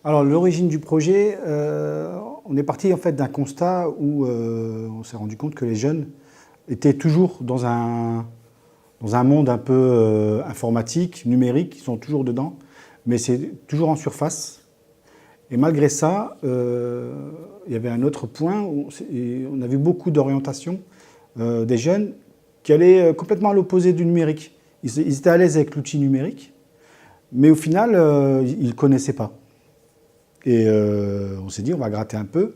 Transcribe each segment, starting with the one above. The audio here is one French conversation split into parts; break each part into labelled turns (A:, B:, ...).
A: Alors l'origine du projet, on est parti en fait d'un constat où on s'est rendu compte que les jeunes étaient toujours dans un monde un peu informatique, numérique, ils sont toujours dedans, mais c'est toujours en surface. Et malgré ça, il y avait un autre point où on a vu beaucoup d'orientation des jeunes qui allaient complètement à l'opposé du numérique. Ils étaient à l'aise avec l'outil numérique, mais au final, ils ne le connaissaient pas. Et on s'est dit, on va gratter un peu,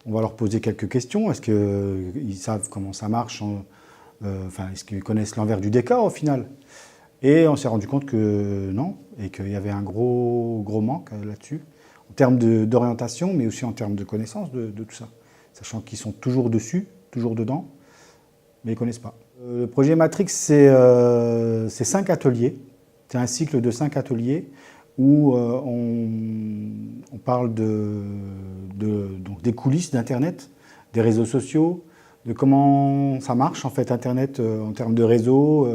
A: on va leur poser quelques questions. Est-ce qu'ils savent comment ça marche est-ce qu'ils connaissent l'envers du décor au final? Et on s'est rendu compte que non, et qu'il y avait un gros manque là-dessus, en termes d'orientation, mais aussi en termes de connaissance de tout ça. Sachant qu'ils sont toujours dessus, toujours dedans, mais ils ne connaissent pas. Le projet Matrix, c'est 5 ateliers. C'est un cycle de 5 ateliers où on parle donc des coulisses d'Internet, des réseaux sociaux, de comment ça marche en fait Internet en termes de réseau,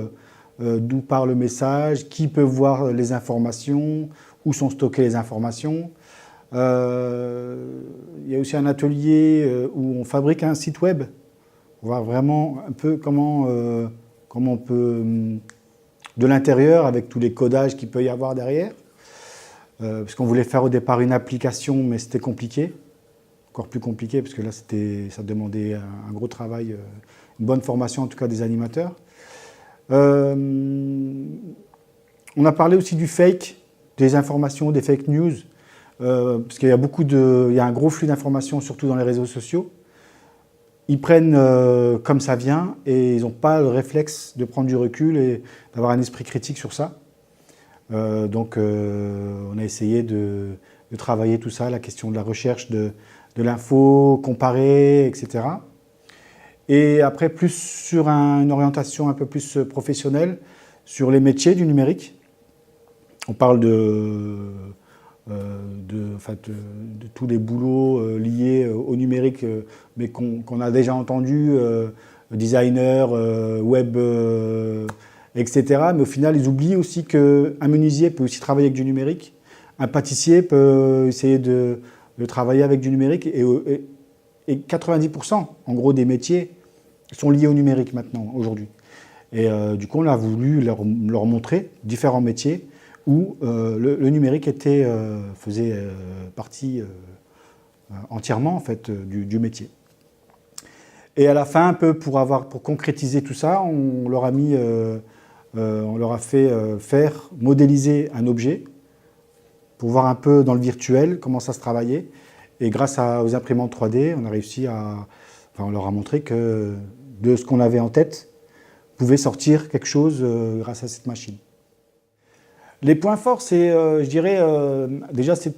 A: d'où part le message, qui peut voir les informations, où sont stockées les informations. Il y a aussi un atelier où on fabrique un site web, pour voir vraiment un peu comment on peut, de l'intérieur, avec tous les codages qu'il peut y avoir derrière. Parce qu'on voulait faire au départ une application, mais c'était compliqué, encore plus compliqué, parce que là, ça demandait un gros travail, une bonne formation en tout cas des animateurs. On a parlé aussi du fake, des informations, des fake news, parce qu'il y a il y a un gros flux d'informations, surtout dans les réseaux sociaux. Ils prennent comme ça vient et ils n'ont pas le réflexe de prendre du recul et d'avoir un esprit critique sur ça. Donc on a essayé de travailler tout ça, la question de la recherche de l'info, comparer, etc. Et après, plus sur une orientation un peu plus professionnelle, sur les métiers du numérique. On parle de tous les boulots liés au numérique, mais qu'on a déjà entendu, designer, web, etc. Mais au final, ils oublient aussi qu'un menuisier peut aussi travailler avec du numérique, un pâtissier peut essayer de travailler avec du numérique, et 90% en gros des métiers sont liés au numérique maintenant, aujourd'hui. Et du coup, on a voulu leur montrer différents métiers où le numérique faisait partie entièrement en fait, du métier. Et à la fin, un peu pour concrétiser tout ça, on leur a fait modéliser un objet pour voir un peu dans le virtuel comment ça se travaillait. Et grâce aux imprimantes 3D, on a réussi on leur a montré que de ce qu'on avait en tête pouvait sortir quelque chose grâce à cette machine. Les points forts, c'est, je dirais, déjà, c'est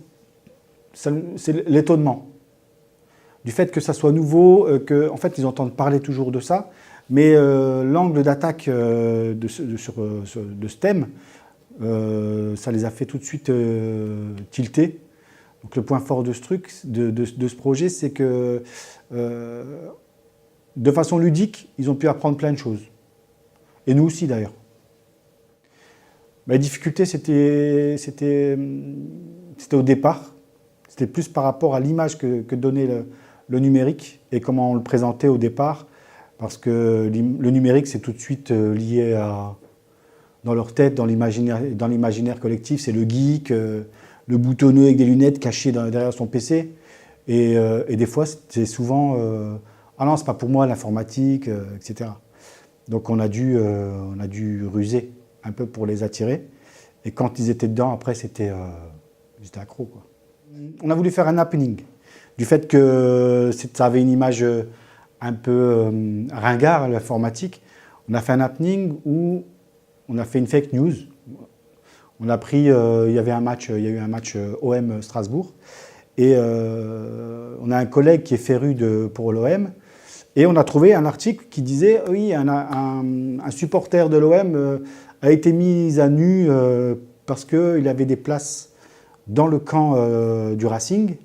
A: l'étonnement. Du fait que ça soit nouveau, qu'en fait, ils entendent parler toujours de ça, mais l'angle d'attaque de ce thème, ça les a fait tout de suite tilter. Donc le point fort de ce truc, de ce projet, c'est que de façon ludique, ils ont pu apprendre plein de choses. Et nous aussi d'ailleurs. La difficulté, c'était au départ. C'était plus par rapport à l'image que donnait le numérique et comment on le présentait au départ. Parce que le numérique, c'est tout de suite lié dans leur tête, dans l'imaginaire collectif. C'est le geek, le boutonneux avec des lunettes caché derrière son PC. Et des fois, c'est souvent ah non, c'est pas pour moi l'informatique, etc. Donc on a dû ruser un peu pour les attirer. Et quand ils étaient dedans, après, ils étaient accros, quoi. On a voulu faire un happening. Du fait que ça avait une image un peu ringard, l'informatique, on a fait un happening où on a fait une fake news. On a pris, il y a eu un match OM Strasbourg. Et on a un collègue qui est féru pour l'OM. Et on a trouvé un article qui disait, oui, un supporter de l'OM a été mis à nu parce qu'il avait des places dans le camp du Racing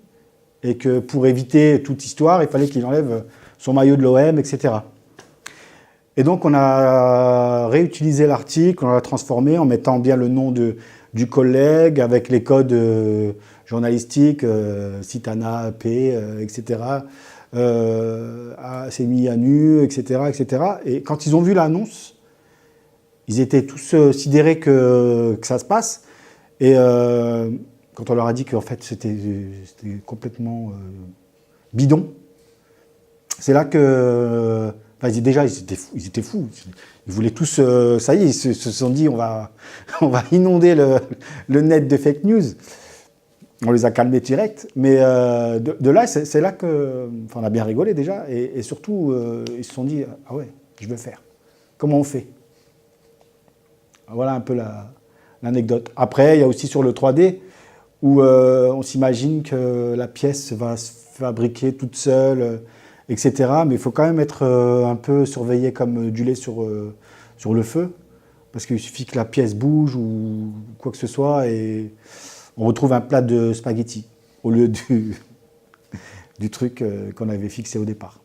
A: et que pour éviter toute histoire, il fallait qu'il enlève son maillot de l'OM, etc. Et donc on a réutilisé l'article, on l'a transformé en mettant bien le nom du collègue avec les codes journalistique, Citana, P, etc., s'est mis à nu, etc., etc. Et quand ils ont vu l'annonce, ils étaient tous sidérés que ça se passe. Et quand on leur a dit qu'en fait c'était complètement bidon, c'est là que... Enfin, déjà, ils étaient fous. Ils voulaient tous... ça y est, ils se sont dit, on va inonder le net de fake news. On les a calmés direct. Mais de là, c'est là que... Enfin, on a bien rigolé déjà. Et surtout, ils se sont dit, ah ouais, je veux faire. Comment on fait? Voilà un peu l'anecdote. Après, il y a aussi sur le 3D, où on s'imagine que la pièce va se fabriquer toute seule, etc. Mais il faut quand même être un peu surveillé comme du lait sur le feu, parce qu'il suffit que la pièce bouge ou quoi que ce soit, et on retrouve un plat de spaghettis au lieu du truc qu'on avait fixé au départ.